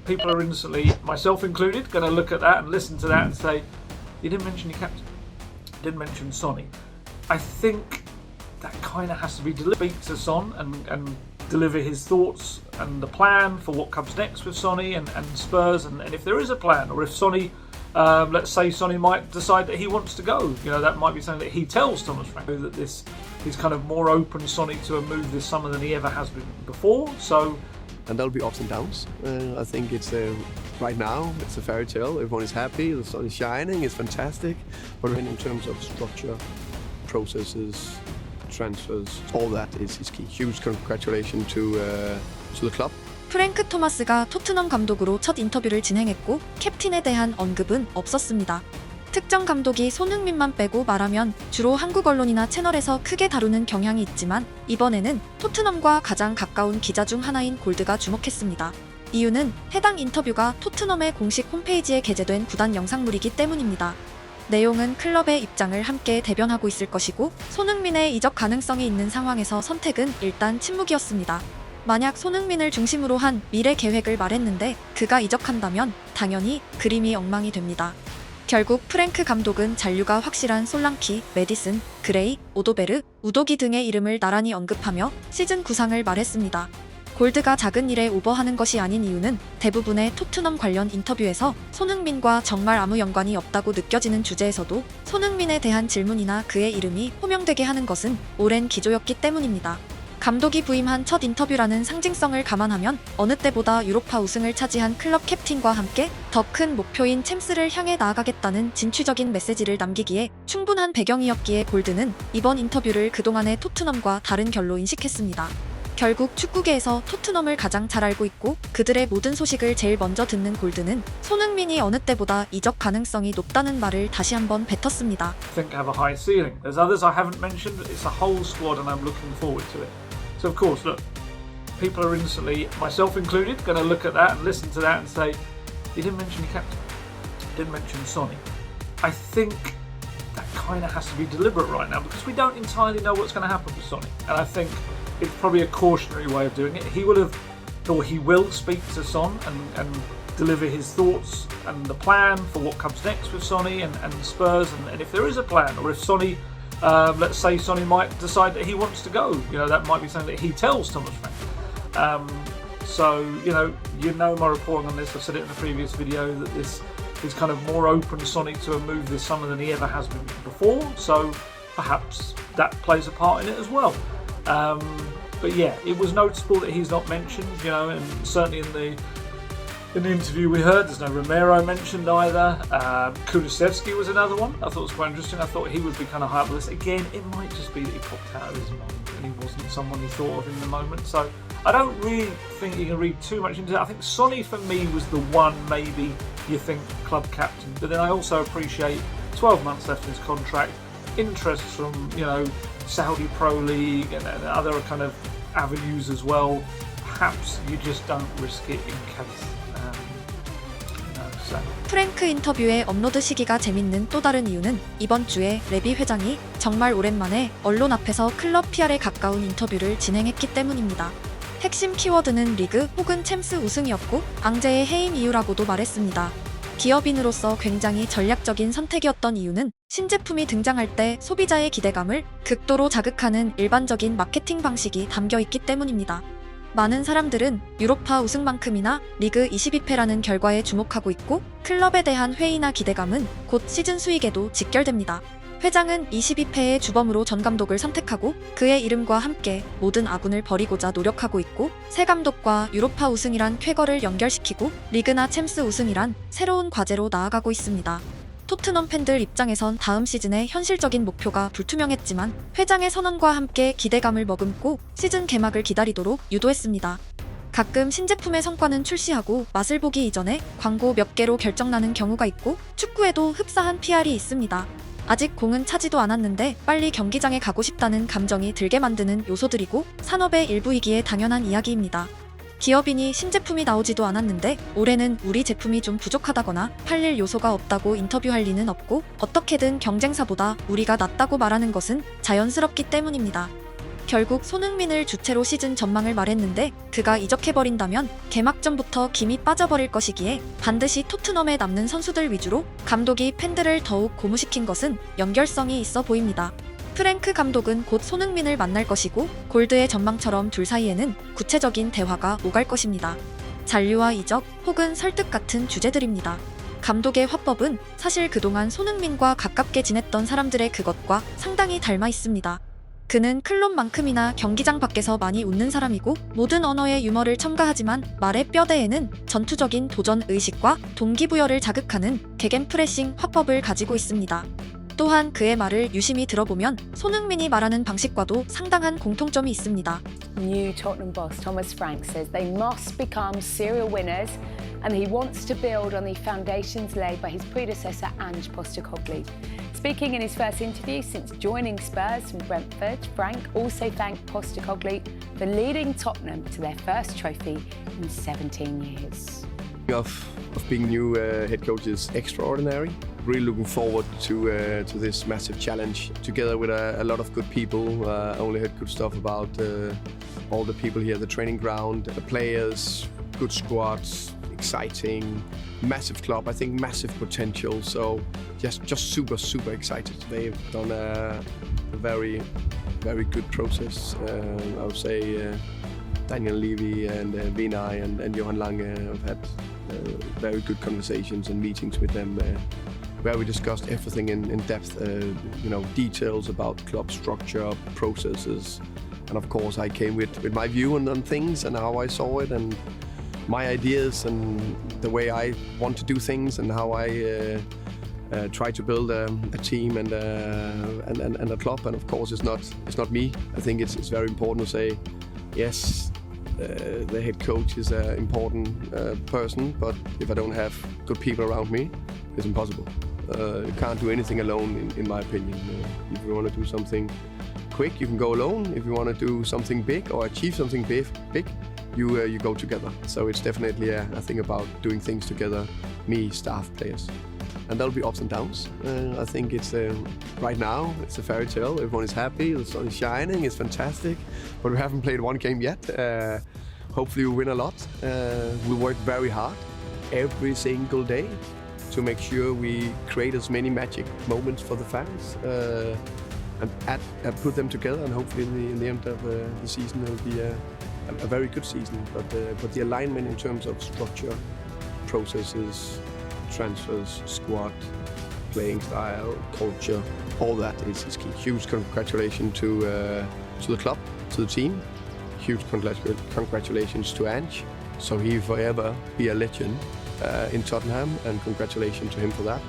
people are instantly, myself included, going to look at that and listen to that and say, you didn't mention your captain, you didn't mention Sonny. I think that kind of has to be delivered. Speak to Son and deliver his thoughts and the plan for what comes next with Sonny and Spurs, and if there is a plan, or if Sonny, let's say Sonny might decide that he wants to go, that might be something that he tells Thomas Frank, that this is kind of more open Sonny to a move this summer than he ever has been before. So, and there'll be ups and downs. I think it's right now it's a fairy tale. Everyone is happy, the sun is shining, it's fantastic. But in terms of structure, processes, transfers, all that is key. Huge congratulations to the club. 프랭크 토마스가 토트넘 감독으로 첫 인터뷰를 진행했고 캡틴에 대한 언급은 없었습니다. 특정 감독이 손흥민만 빼고 말하면 주로 한국 언론이나 채널에서 크게 다루는 경향이 있지만 이번에는 토트넘과 가장 가까운 기자 중 하나인 골드가 주목했습니다. 이유는 해당 인터뷰가 토트넘의 공식 홈페이지에 게재된 구단 영상물이기 때문입니다. 내용은 클럽의 입장을 함께 대변하고 있을 것이고 손흥민의 이적 가능성이 있는 상황에서 선택은 일단 침묵이었습니다. 만약 손흥민을 중심으로 한 미래 계획을 말했는데 그가 이적한다면 당연히 그림이 엉망이 됩니다. 결국 프랭크 감독은 잔류가 확실한 솔랑키, 메디슨, 그레이, 오도베르, 우도기 등의 이름을 나란히 언급하며 시즌 구상을 말했습니다. 골드가 작은 일에 오버하는 것이 아닌 이유는 대부분의 토트넘 관련 인터뷰에서 손흥민과 정말 아무 연관이 없다고 느껴지는 주제에서도 손흥민에 대한 질문이나 그의 이름이 호명되게 하는 것은 오랜 기조였기 때문입니다. 감독이 부임한 첫 인터뷰라는 상징성을 감안하면 어느 때보다 유로파 우승을 차지한 클럽 캡틴과 함께 더 큰 목표인 챔스를 향해 나아가겠다는 진취적인 메시지를 남기기에 충분한 배경이었기에 골드는 이번 인터뷰를 그동안의 토트넘과 다른 결로 인식했습니다. 결국 축구계에서 토트넘을 가장 잘 알고 있고 그들의 모든 소식을 제일 먼저 듣는 골드는 손흥민이 어느 때보다 이적 가능성이 높다는 말을 다시 한번 뱉었습니다. I think have a high ceiling. There's others I haven't mentioned. It's a whole squad and I'm looking forward to it. So of course, look, people are instantly, myself included, going to look at that and listen to that and say, you didn't mention your captain, you didn't mention Sonny. I think that kind of has to be deliberate right now because we don't entirely know what's going to happen with Sonny. And I think it's probably a cautionary way of doing it. He will speak to Son and deliver his thoughts and the plan for what comes next with Sonny and Spurs, and if there is a plan, or if Sonny, let's say Sonny might decide that he wants to go, that might be something that he tells Thomas Frank. So my reporting on this. I've said it in the previous video that this is kind of more open Sonny to a move this summer than he ever has been before. So perhaps that plays a part in it as well. But yeah, it was noticeable that he's not mentioned, and certainly in the interview we heard, there's no Romero mentioned either. Kulusevski was another one. I thought it was quite interesting. I thought he would be kind of high up the list. Again, it might just be that he popped out of his mind and he wasn't someone he thought of in the moment. So I don't really think you can read too much into that. I think Sonny for me was the one maybe you think club captain, but then I also appreciate 12 months left in his contract, interest from Saudi Pro League and other kind of avenues as well. Perhaps you just don't risk it in case. 프랭크 인터뷰의 업로드 시기가 재밌는 또 다른 이유는 이번 주에 레비 회장이 정말 오랜만에 언론 앞에서 클럽 PR에 가까운 인터뷰를 진행했기 때문입니다. 핵심 키워드는 리그 혹은 챔스 우승이었고 앙제의 해임 이유라고도 말했습니다. 기업인으로서 굉장히 전략적인 선택이었던 이유는 신제품이 등장할 때 소비자의 기대감을 극도로 자극하는 일반적인 마케팅 방식이 담겨 있기 때문입니다. 많은 사람들은 유로파 우승만큼이나 리그 22패라는 결과에 주목하고 있고 클럽에 대한 회의나 기대감은 곧 시즌 수익에도 직결됩니다. 회장은 22패의 주범으로 전 감독을 선택하고 그의 이름과 함께 모든 아군을 버리고자 노력하고 있고 새 감독과 유로파 우승이란 쾌거를 연결시키고 리그나 챔스 우승이란 새로운 과제로 나아가고 있습니다. 토트넘 팬들 입장에선 다음 시즌의 현실적인 목표가 불투명했지만 회장의 선언과 함께 기대감을 머금고 시즌 개막을 기다리도록 유도했습니다. 가끔 신제품의 성과는 출시하고 맛을 보기 이전에 광고 몇 개로 결정나는 경우가 있고 축구에도 흡사한 PR이 있습니다. 아직 공은 차지도 않았는데 빨리 경기장에 가고 싶다는 감정이 들게 만드는 요소들이고 산업의 일부이기에 당연한 이야기입니다. 기업인이 신제품이 나오지도 않았는데 올해는 우리 제품이 좀 부족하다거나 팔릴 요소가 없다고 인터뷰할 리는 없고 어떻게든 경쟁사보다 우리가 낫다고 말하는 것은 자연스럽기 때문입니다. 결국 손흥민을 주체로 시즌 전망을 말했는데 그가 이적해버린다면 개막전부터 김이 빠져버릴 것이기에 반드시 토트넘에 남는 선수들 위주로 감독이 팬들을 더욱 고무시킨 것은 연결성이 있어 보입니다. 프랭크 감독은 곧 손흥민을 만날 것이고 골드의 전망처럼 둘 사이에는 구체적인 대화가 오갈 것입니다. 잔류와 이적 혹은 설득 같은 주제들입니다. 감독의 화법은 사실 그동안 손흥민과 가깝게 지냈던 사람들의 그것과 상당히 닮아 있습니다. 그는 클럽만큼이나 경기장 밖에서 많이 웃는 사람이고 모든 언어의 유머를 첨가하지만 말의 뼈대에는 전투적인 도전 의식과 동기부여를 자극하는 게겐프레싱 화법을 가지고 있습니다. 또한 그의 말을 유심히 들어보면 손흥민이 말하는 방식과도 상당한 공통점이 있습니다. New Tottenham boss Thomas Frank says they must become serial winners and he wants to build on the foundations laid by his predecessor Ange Postecoglou. Speaking in his first interview since joining Spurs from Brentford, Frank also thanked Postecoglou for leading Tottenham to their first trophy in 17 years. Of being new head coach is extraordinary. Really looking forward to this massive challenge. Together with a lot of good people, I only heard good stuff about all the people here, the training ground, the players, good squads, exciting, massive club. I think massive potential. So just super excited. They've done a very good process. I would say Daniel Levy and Vinay and Johan Lange have had very good conversations and meetings with them where we discussed everything in depth, details about club structure, processes, and of course I came with my view on things and how I saw it and my ideas and the way I want to do things and how I try to build a team and a club. And of course it's not me. I think it's very important to say yes. The head coach is an important person, but if I don't have good people around me, it's impossible. You can't do anything alone, in my opinion. If you want to do something quick, you can go alone. If you want to do something big or achieve something big, you go together. So it's definitely a thing about doing things together, me, staff, players. And there'll be ups and downs. I think it's right now it's a fairy tale. Everyone is happy, the sun is shining, it's fantastic. But we haven't played one game yet. Hopefully we win a lot. We work very hard every single day to make sure we create as many magic moments for the fans and put them together. And hopefully in the end of the season it'll be a very good season. But the alignment in terms of structure, processes, transfers, squad, playing style, culture, all that is key. Huge congratulations to the club, to the team. Huge congratulations to Ange. So he forever be a legend in Tottenham, and congratulations to him for that.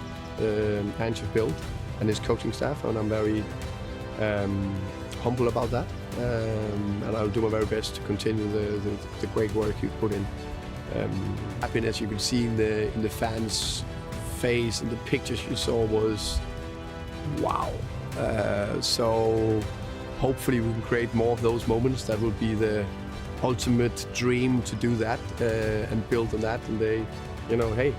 Ange built and his coaching staff, and I'm very humble about that. And I'll do my very best to continue the great work you put in. Happiness you could see in the fans' face and the pictures you saw was wow. So hopefully we can create more of those moments. That will be the ultimate dream to do that and build on that. And they, hey,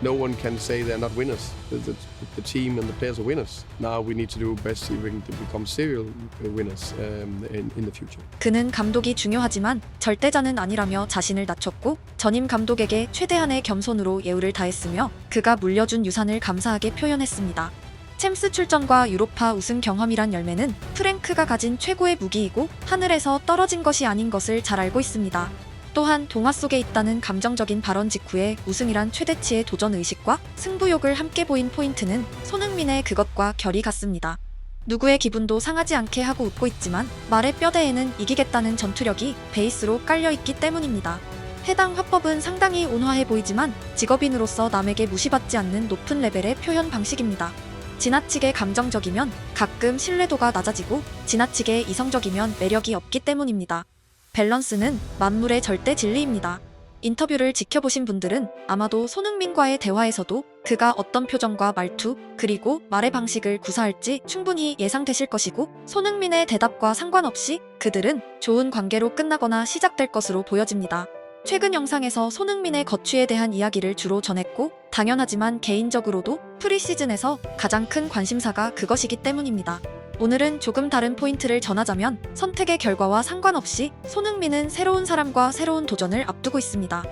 no one can say they're not winners. The team and the players are winners. Now we need to do best so we can become serial winners in the future. 그는 감독이 중요하지만 절대자는 아니라며 자신을 낮췄고 전임 감독에게 최대한의 겸손으로 예우를 다했으며 그가 물려준 유산을 감사하게 표현했습니다. 챔스 출전과 유로파 우승 경험이란 열매는 프랭크가 가진 최고의 무기이고 하늘에서 떨어진 것이 아닌 것을 잘 알고 있습니다. 또한 동화 속에 있다는 감정적인 발언 직후에 우승이란 최대치의 도전 의식과 승부욕을 함께 보인 포인트는 손흥민의 그것과 결이 같습니다. 누구의 기분도 상하지 않게 하고 웃고 있지만 말의 뼈대에는 이기겠다는 전투력이 베이스로 깔려있기 때문입니다. 해당 화법은 상당히 온화해 보이지만 직업인으로서 남에게 무시받지 않는 높은 레벨의 표현 방식입니다. 지나치게 감정적이면 가끔 신뢰도가 낮아지고 지나치게 이성적이면 매력이 없기 때문입니다. 밸런스는 만물의 절대 진리입니다. 인터뷰를 지켜보신 분들은 아마도 손흥민과의 대화에서도 그가 어떤 표정과 말투 그리고 말의 방식을 구사할지 충분히 예상되실 것이고 손흥민의 대답과 상관없이 그들은 좋은 관계로 끝나거나 시작될 것으로 보여집니다. 최근 영상에서 손흥민의 거취에 대한 이야기를 주로 전했고 당연하지만 개인적으로도 프리시즌에서 가장 큰 관심사가 그것이기 때문입니다. 오늘은 조금 다른 포인트를 전하자면 선택의 결과와 상관없이 손흥민은 새로운 사람과 새로운 도전을 앞두고 있습니다.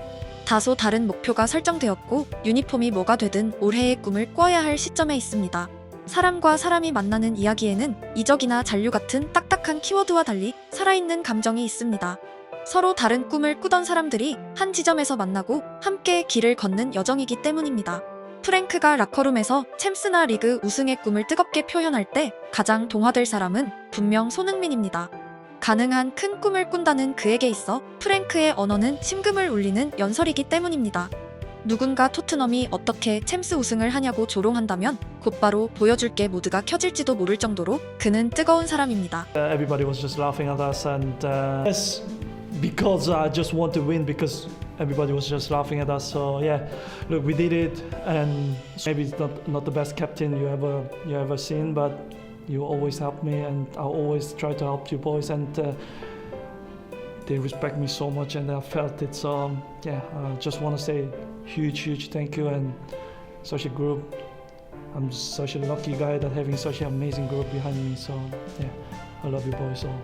다소 다른 목표가 설정되었고 유니폼이 뭐가 되든 올해의 꿈을 꿔야 할 시점에 있습니다. 사람과 사람이 만나는 이야기에는 이적이나 잔류 같은 딱딱한 키워드와 달리 살아있는 감정이 있습니다. 서로 다른 꿈을 꾸던 사람들이 한 지점에서 만나고 함께 길을 걷는 여정이기 때문입니다. 프랭크가 라커룸에서 챔스나 리그 우승의 꿈을 뜨겁게 표현할 때 가장 동화될 사람은 분명 손흥민입니다. 가능한 큰 꿈을 꾼다는 그에게 있어 프랭크의 언어는 심금을 울리는 연설이기 때문입니다. 누군가 토트넘이 어떻게 챔스 우승을 하냐고 조롱한다면 곧바로 보여줄 게 모두가 켜질지도 모를 정도로 그는 뜨거운 사람입니다. Everybody was just laughing at us, and yes, because I just want to win because everybody was just laughing at us. So yeah, look, we did it, and maybe it's not the best captain you ever seen, but you always help me, and I always try to help you boys, and they respect me so much, and I felt it. So yeah, I just want to say huge thank you, and such a group. I'm such a lucky guy that having such an amazing group behind me. So yeah, I love you boys all.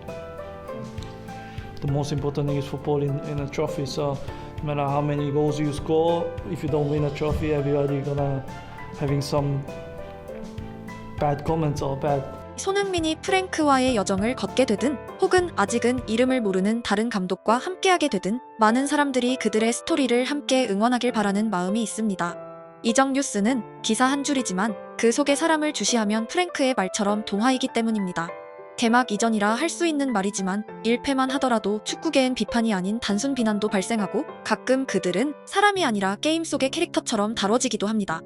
The most important thing is football in a trophy. So no matter how many goals you score, if you don't win a trophy, everybody gonna having some bad comments or bad. 손흥민이 프랭크와의 여정을 걷게 되든 혹은 아직은 이름을 모르는 다른 감독과 함께하게 되든 많은 사람들이 그들의 스토리를 함께 응원하길 바라는 마음이 있습니다. 이적 뉴스는 기사 한 줄이지만 그 속에 사람을 주시하면 프랭크의 말처럼 동화이기 때문입니다. 개막 이전이라 할 수 있는 말이지만 1패만 하더라도 축구계엔 비판이 아닌 단순 비난도 발생하고 가끔 그들은 사람이 아니라 게임 속의 캐릭터처럼 다뤄지기도 합니다.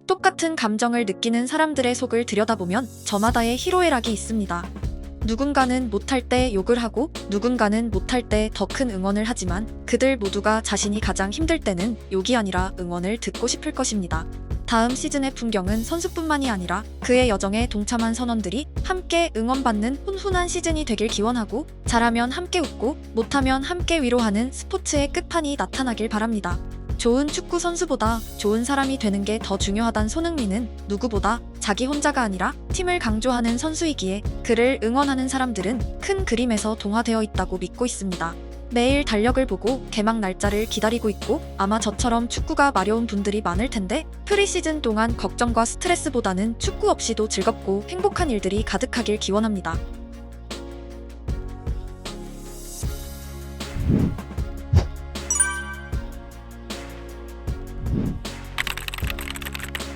똑같은 감정을 느끼는 사람들의 속을 들여다보면 저마다의 희로애락이 있습니다. 누군가는 못할 때 욕을 하고 누군가는 못할 때 더 큰 응원을 하지만 그들 모두가 자신이 가장 힘들 때는 욕이 아니라 응원을 듣고 싶을 것입니다. 다음 시즌의 풍경은 선수뿐만이 아니라 그의 여정에 동참한 선원들이 함께 응원받는 훈훈한 시즌이 되길 기원하고 잘하면 함께 웃고 못하면 함께 위로하는 스포츠의 끝판이 나타나길 바랍니다. 좋은 축구 선수보다 좋은 사람이 되는 게 더 중요하단 손흥민은 누구보다 자기 혼자가 아니라 팀을 강조하는 선수이기에 그를 응원하는 사람들은 큰 그림에서 동화되어 있다고 믿고 있습니다. 매일 달력을 보고 개막 날짜를 기다리고 있고 아마 저처럼 축구가 마려운 분들이 많을 텐데 프리시즌 동안 걱정과 스트레스보다는 축구 없이도 즐겁고 행복한 일들이 가득하길 기원합니다.